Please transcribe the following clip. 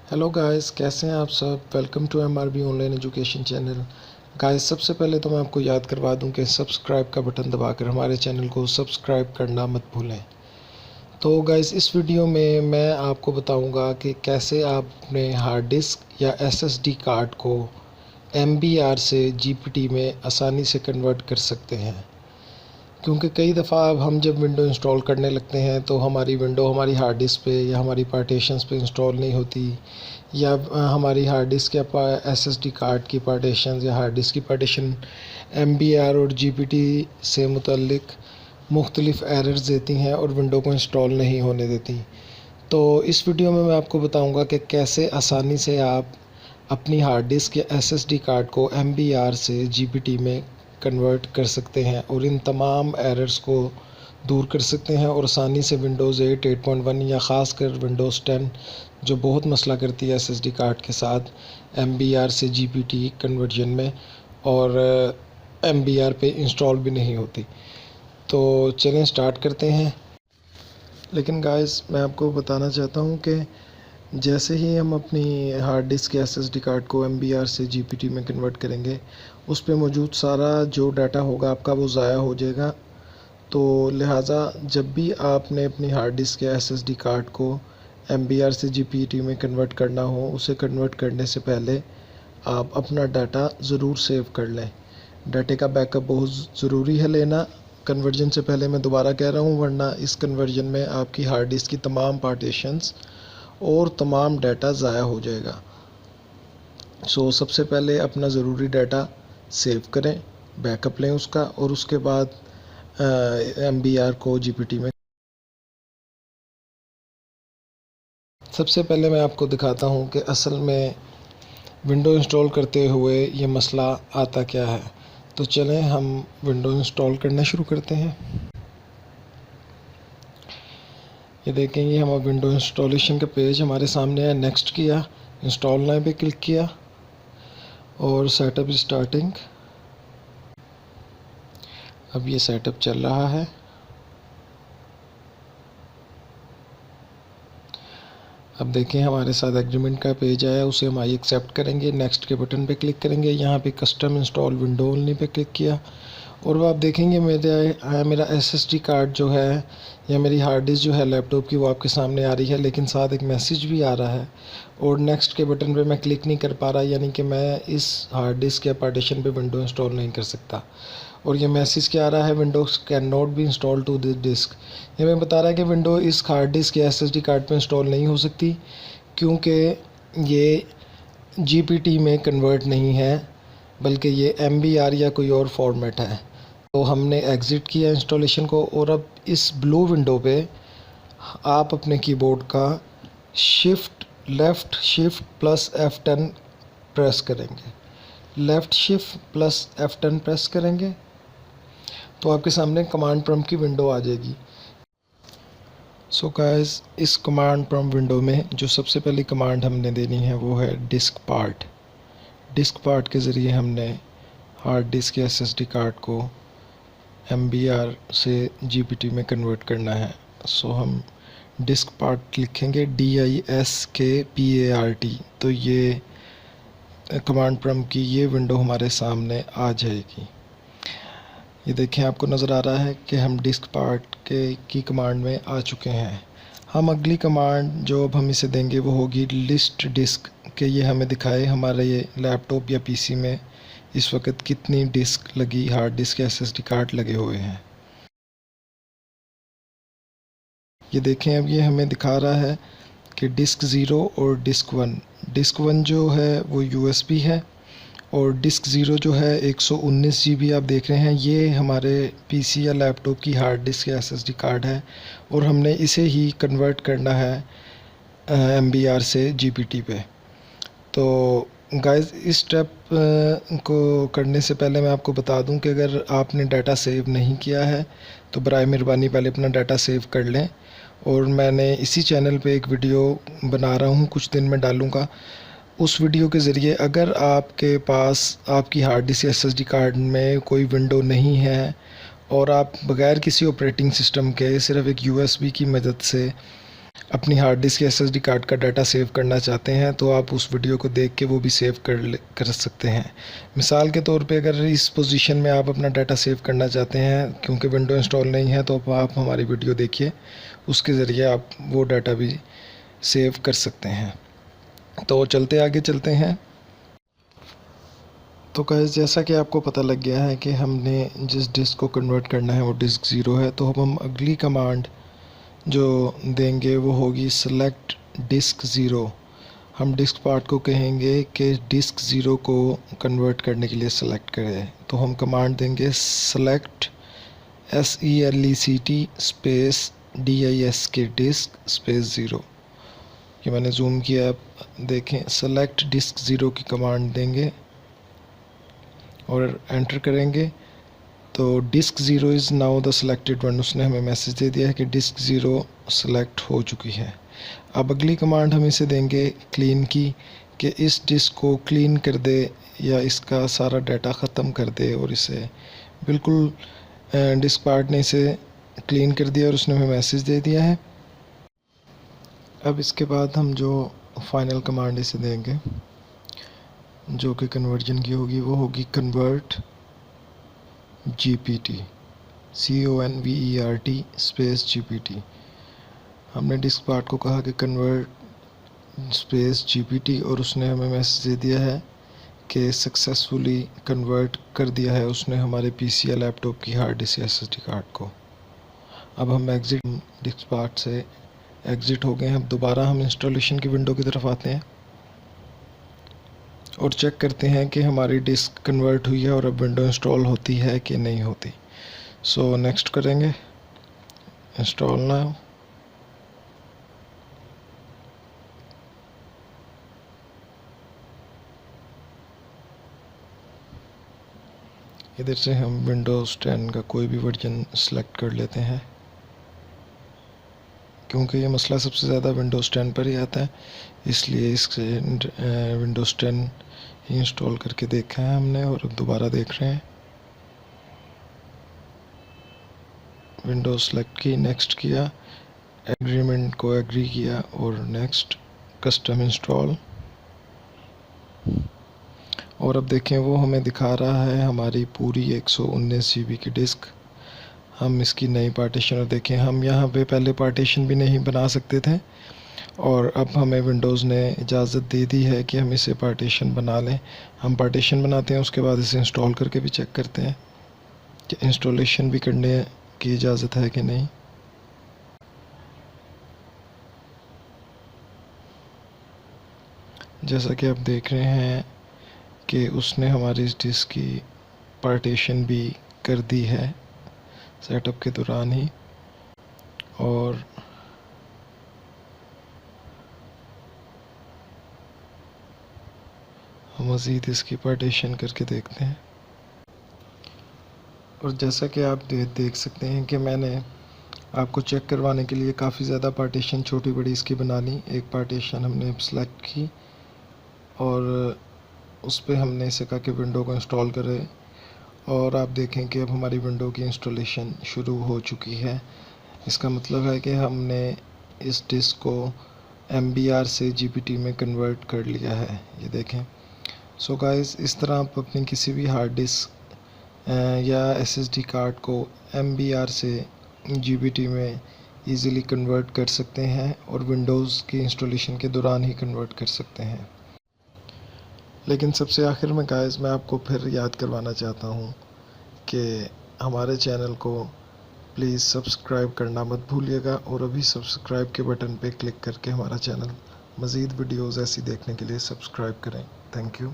Hello guys, कैसे हैं आप सब। Welcome to MRB online education channel. Guys, सबसे पहले तो मैं आपको याद करवा दूं कि सब्सक्राइब का बटन दबाकर हमारे चैनल को सब्सक्राइब करना मत भूलें। तो गाइस, इस वीडियो में मैं आपको बताऊंगा कि कैसे आप अपने हार्ड डिस्क या एसएसडी कार्ड को एमबीआर से जीपीटी में आसानी से कन्वर्ट कर सकते हैं। क्योंकि कई दफ़ा अब हम जब विंडो इंस्टॉल करने लगते हैं तो हमारी विंडो हमारी हार्ड डिस्क पे या हमारी पार्टीशंस पे इंस्टॉल नहीं होती, या हमारी हार्ड डिस्क या एसएसडी कार्ड की पार्टीशंस या हार्ड डिस्क की पार्टीशन एमबीआर और जीपीटी से मुतल्लिक मुख्तलिफ़ एरर्स देती हैं और विंडो को इंस्टॉल नहीं होने देती। तो इस वीडियो में मैं आपको बताऊंगा कि कैसे आसानी से आप अपनी हार्ड डिस्क या एसएसडी कार्ड को एमबीआर से जीपीटी में कन्वर्ट कर सकते हैं और इन तमाम एरर्स को दूर कर सकते हैं और आसानी से विंडोज़ 8, 8.1 या ख़ासकर विंडोज़ 10 जो बहुत मसला करती है एसएसडी कार्ड के साथ एमबीआर से जीपीटी कन्वर्जन में, और एमबीआर पे इंस्टॉल भी नहीं होती। तो चलें स्टार्ट करते हैं। लेकिन गाइस, मैं आपको बताना चाहता हूँ कि जैसे ही हम अपनी हार्ड डिस्क या एसएसडी कार्ड को एमबीआर से जीपीटी में कन्वर्ट करेंगे, उस पे मौजूद सारा जो डाटा होगा आपका वो ज़ाया हो जाएगा। तो लिहाजा जब भी आपने अपनी हार्ड डिस्क या एसएसडी कार्ड को एमबीआर से जीपीटी में कन्वर्ट करना हो, उसे कन्वर्ट करने से पहले आप अपना डाटा ज़रूर सेव कर लें। डाटे का बैकअप बहुत ज़रूरी है लेना कन्वर्जन से पहले। मैं दोबारा कह रहा हूँ, वरना इस कन्वर्जन में आपकी हार्ड डिस्क की तमाम पार्टीशंस और तमाम डाटा ज़ाया हो जाएगा। सबसे पहले अपना ज़रूरी डाटा सेव करें, बैकअप लें उसका, और उसके बाद एमबीआर को जीपीटी में। सबसे पहले मैं आपको दिखाता हूँ कि असल में विंडो इंस्टॉल करते हुए ये मसला आता क्या है। तो चलें हम विंडो इंस्टॉल करना शुरू करते हैं। ये देखेंगे हम अब विंडो इंस्टॉलेशन का पेज हमारे सामने है। नेक्स्ट किया, इंस्टॉल नाउ पे क्लिक किया और सेटअप स्टार्टिंग। अब ये सेटअप चल रहा है। अब देखें हमारे साथ एग्रीमेंट का पेज आया, उसे हम आई एक्सेप्ट करेंगे। नेक्स्ट के बटन पे क्लिक करेंगे। यहाँ पे custom install window only pay click किया और वो आप देखेंगे मेरा एसएसडी कार्ड जो है या मेरी हार्ड डिस्क जो है लैपटॉप की, वो आपके सामने आ रही है, लेकिन साथ एक मैसेज भी आ रहा है। और नेक्स्ट के बटन पे मैं क्लिक नहीं कर पा रहा, यानी कि मैं इस हार्ड डिस्क या पार्टीशन पे विंडो इंस्टॉल नहीं कर सकता। और ये मैसेज क्या आ रहा है, Windows can not be install to this disk. ये मैं बता रहा है कि विंडो इस हार्ड डिस्क या एसएसडी कार्ड पे इंस्टॉल नहीं हो सकती, क्योंकि ये जीपीटी में कन्वर्ट नहीं है, बल्कि ये एमबीआर या कोई और फॉर्मेट है। तो हमने एग्ज़िट किया इंस्टॉलेशन को, और अब इस ब्लू विंडो पे आप अपने कीबोर्ड का left shift plus F10 press करेंगे। Left shift plus F10 press करेंगे तो आपके सामने कमांड प्रॉम्प्ट की विंडो आ जाएगी। सो गाइस, इस कमांड प्रॉम्प्ट विंडो में जो सबसे पहली कमांड हमने देनी है वो है डिस्क पार्ट। डिस्क पार्ट के ज़रिए हमने हार्ड डिस्क या एसएसडी कार्ड को एमबीआर से जीपीटी में कन्वर्ट करना है। सो हम डिस्क पार्ट लिखेंगे DISKPART। तो ये कमांड प्रॉम्प्ट की ये विंडो हमारे सामने आ जाएगी। ये देखें, आपको नज़र आ रहा है कि हम डिस्क पार्ट की कमांड में आ चुके हैं। हम अगली कमांड जो अब हम इसे देंगे वो होगी लिस्ट डिस्क, कि ये हमें दिखाए हमारे ये लैपटॉप या पीसी में इस वक्त कितनी डिस्क लगी, हार्ड डिस्क या एसएसडी कार्ड लगे हुए हैं। ये देखें, अब ये हमें दिखा रहा है कि डिस्क 0 और डिस्क 1। डिस्क 1 जो है वो यूएसबी है और डिस्क 0 जो है 119 GB आप देख रहे हैं, ये हमारे पीसी या लैपटॉप की हार्ड डिस्क या एसएसडी कार्ड है, और हमने इसे ही कन्वर्ट करना है एमबीआर से जीपीटी पे। तो गाइस, इस स्टेप को करने से पहले मैं आपको बता दूं कि अगर आपने डाटा सेव नहीं किया है तो बराए मेहरबानी पहले अपना डाटा सेव कर लें। और मैंने इसी चैनल पे एक वीडियो बना रहा हूँ, कुछ दिन में डालूँगा। उस वीडियो के ज़रिए अगर आपके पास आपकी हार्ड डिस्क या एसएसडी कार्ड में कोई विंडो नहीं है और आप बग़ैर किसी ऑपरेटिंग सिस्टम के सिर्फ़ एक यूएसबी की मदद से अपनी हार्ड डिस्क या एसएसडी कार्ड का डाटा सेव करना चाहते हैं तो आप उस वीडियो को देख के वो भी सेव कर सकते हैं। मिसाल के तौर पे अगर इस पोजीशन में आप अपना डाटा सेव करना चाहते हैं, क्योंकि विंडो इंस्टॉल नहीं है, तो आप हमारी वीडियो देखिए, उसके ज़रिए आप वो डाटा भी सेव कर सकते हैं। तो आगे चलते हैं। तो गाइस, जैसा कि आपको पता लग गया है कि हमने जिस डिस्क को कन्वर्ट करना है वो डिस्क ज़ीरो है, तो अब हम अगली कमांड जो देंगे वो होगी सेलेक्ट डिस्क ज़ीरो। हम डिस्क पार्ट को कहेंगे कि डिस्क ज़ीरो को कन्वर्ट करने के लिए सेलेक्ट करें, तो हम कमांड देंगे select SELECT space DISK disk space zero. ये मैंने जूम किया, आप देखें। सेलेक्ट डिस्क ज़ीरो की कमांड देंगे और एंटर करेंगे तो disk zero is now the selected one, उसने हमें मैसेज दे दिया है कि डिस्क ज़ीरो सेलेक्ट हो चुकी है। अब अगली कमांड हम इसे देंगे क्लीन की, कि इस डिस्क को क्लीन कर दे या इसका सारा डाटा ख़त्म कर दे, और इसे बिल्कुल डिस्क पार्ट ने इसे क्लीन कर दिया और उसने हमें मैसेज दे दिया है। अब इसके बाद हम जो फाइनल कमांड इसे देंगे जो कि कन्वर्जन की होगी, वो होगी convert GPT CONVERT space GPT। हमने डिस्क पार्ट को कहा कि कन्वर्ट स्पेस GPT और उसने हमें मैसेज दे दिया है कि सक्सेसफुली कन्वर्ट कर दिया है उसने हमारे PC या लैपटॉप की हार्ड डिस्क या SSD कार्ड को। अब हम एग्ज़िट डिस्क पार्ट से एग्ज़िट हो गए हैं। अब दोबारा हम इंस्टॉलेशन की विंडो की तरफ आते हैं और चेक करते हैं कि हमारी डिस्क कन्वर्ट हुई है और अब विंडो इंस्टॉल होती है कि नहीं होती। सो नेक्स्ट करेंगे, इंस्टॉल नाउ। इधर से हम विंडोज़ 10 का कोई भी वर्जन सेलेक्ट कर लेते हैं, क्योंकि ये मसला सबसे ज़्यादा विंडोज़ 10 पर ही आता है, इसलिए इससे विंडोज़ 10 ही इंस्टॉल करके देखा है हमने और अब दोबारा देख रहे हैं। विंडोज़ सेलेक्ट की, नेक्स्ट किया, एग्रीमेंट को एग्री किया और नेक्स्ट, कस्टम इंस्टॉल। और अब देखें वो हमें दिखा रहा है हमारी पूरी 119 GB की डिस्क। हम इसकी नई पार्टीशन, और देखें हम यहाँ पे पहले पार्टीशन भी नहीं बना सकते थे और अब हमें विंडोज़ ने इजाज़त दे दी है कि हम इसे पार्टीशन बना लें। हम पार्टीशन बनाते हैं, उसके बाद इसे इंस्टॉल करके भी चेक करते हैं कि इंस्टॉलेशन भी करने की इजाज़त है कि नहीं। जैसा कि आप देख रहे हैं कि उसने हमारी इस डिस्क की पार्टीशन भी कर दी है सेटअप के दौरान ही, और हम मज़ीद इसकी पार्टीशन करके देखते हैं। और जैसा कि आप देख सकते हैं कि मैंने आपको चेक करवाने के लिए काफ़ी ज़्यादा पार्टीशन छोटी बड़ी इसकी बना ली। एक पार्टीशन हमने सेलेक्ट की और उस पर हमने इसे कहा कि विंडो को इंस्टॉल करें, और आप देखें कि अब हमारी विंडो की इंस्टॉलेशन शुरू हो चुकी है। इसका मतलब है कि हमने इस डिस्क को MBR से GPT में कन्वर्ट कर लिया है, ये देखें। सो गाइस, इस तरह आप अपनी किसी भी हार्ड डिस्क या SSD कार्ड को MBR से GPT में ईज़िली कन्वर्ट कर सकते हैं और विंडोज़ की इंस्टॉलेशन के दौरान ही कन्वर्ट कर सकते हैं। लेकिन सबसे आखिर में गाइस, मैं आपको फिर याद करवाना चाहता हूँ कि हमारे चैनल को प्लीज़ सब्सक्राइब करना मत भूलिएगा, और अभी सब्सक्राइब के बटन पे क्लिक करके हमारा चैनल मज़ीद वीडियोज़ ऐसी देखने के लिए सब्सक्राइब करें। Thank you.